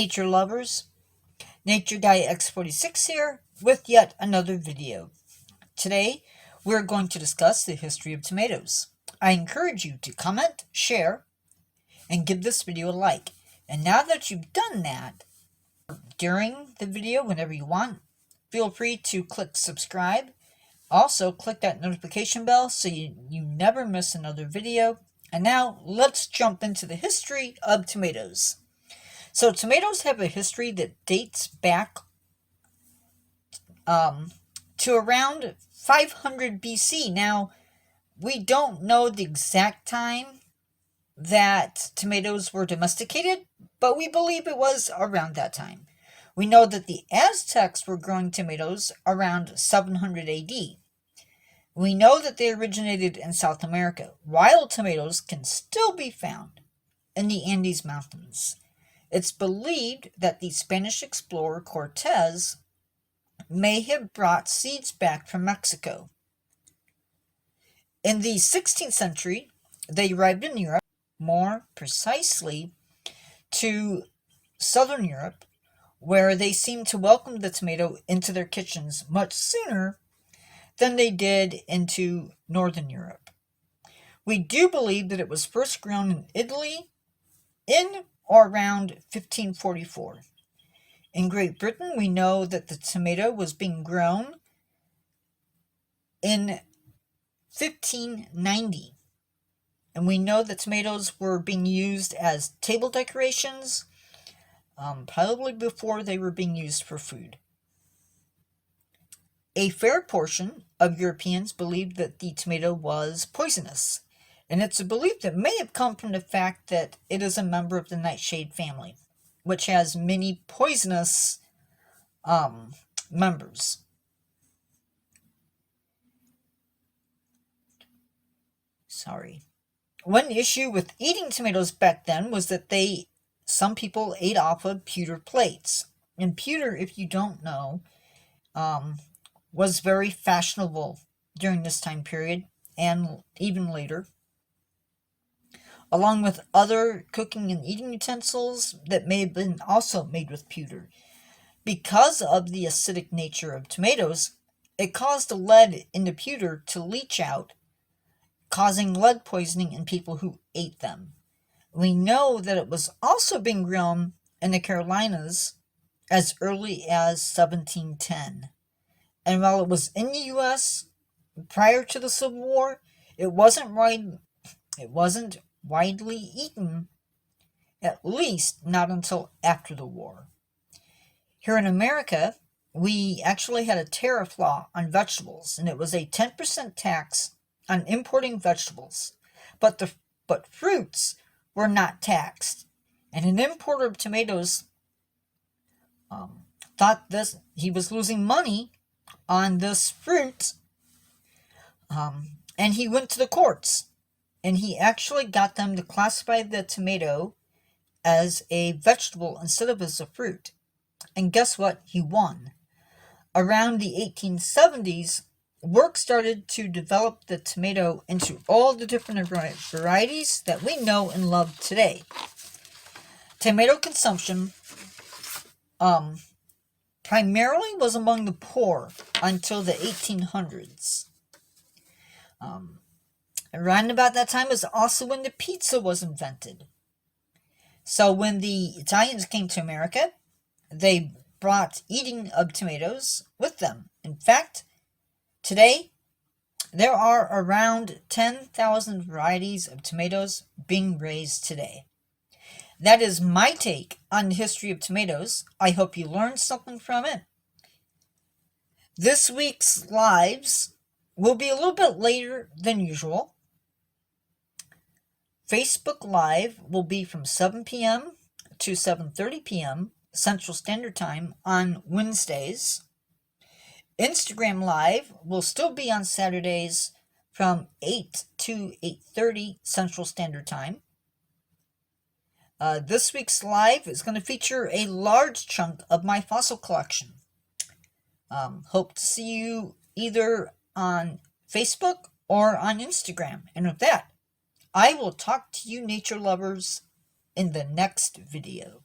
nature lovers. Nature Guy X46 here with yet another video. Today we're going to discuss the history of tomatoes. I encourage you to comment, share, and give this video a like. And now that you've done that, during the video, whenever you want, feel free to click subscribe. Also, click that notification bell so you never miss another video. And now, let's jump into the history of tomatoes. So, tomatoes have a history that dates back to around 500 BC. Now, we don't know the exact time that tomatoes were domesticated, but we believe it was around that time. We know that the Aztecs were growing tomatoes around 700 AD. We know that they originated in South America. Wild tomatoes can still be found in the Andes Mountains. It's believed that the Spanish explorer Cortez may have brought seeds back from Mexico. In the 16th century, they arrived in Europe, more precisely to Southern Europe, where they seemed to welcome the tomato into their kitchens much sooner than they did into Northern Europe. We do believe that it was first grown in Italy in or around 1544. In Great Britain, we know that the tomato was being grown in 1590. And we know that tomatoes were being used as table decorations, probably before they were being used for food. A fair portion of Europeans believed that the tomato was poisonous, and it's a belief that may have come from the fact that it is a member of the nightshade family, which has many poisonous members. One issue with eating tomatoes back then was that some people ate off of pewter plates. And pewter, if you don't know, was very fashionable during this time period and even later, along with other cooking and eating utensils that may have been also made with pewter. Because of the acidic nature of tomatoes, it caused the lead in the pewter to leach out, causing lead poisoning in people who ate them. We know that it was also being grown in the Carolinas as early as 1710. And while it was in the U.S. prior to the Civil War, it wasn't widely eaten, at least not until after the war. Here in America, we actually had a tariff law on vegetables, and it was a 10% tax on importing vegetables, but fruits were not taxed. And an importer of tomatoes thought he was losing money on this fruit, and he went to the courts, and he actually got them to classify the tomato as a vegetable instead of as a fruit. And guess what? He won. Around the 1870s, work started to develop the tomato into all the different varieties that we know and love today. Tomato consumption primarily was among the poor until the 1800s. Around about that time was also when the pizza was invented. So when the Italians came to America, they brought eating of tomatoes with them. In fact, today, there are around 10,000 varieties of tomatoes being raised today. That is my take on the history of tomatoes. I hope you learned something from it. This week's lives will be a little bit later than usual. Facebook Live will be from 7 p.m. to 7:30 p.m. Central Standard Time on Wednesdays. Instagram Live will still be on Saturdays from 8 to 8:30 Central Standard Time. This week's live is going to feature a large chunk of my fossil collection. Hope to see you either on Facebook or on Instagram. And with that, I will talk to you nature lovers in the next video.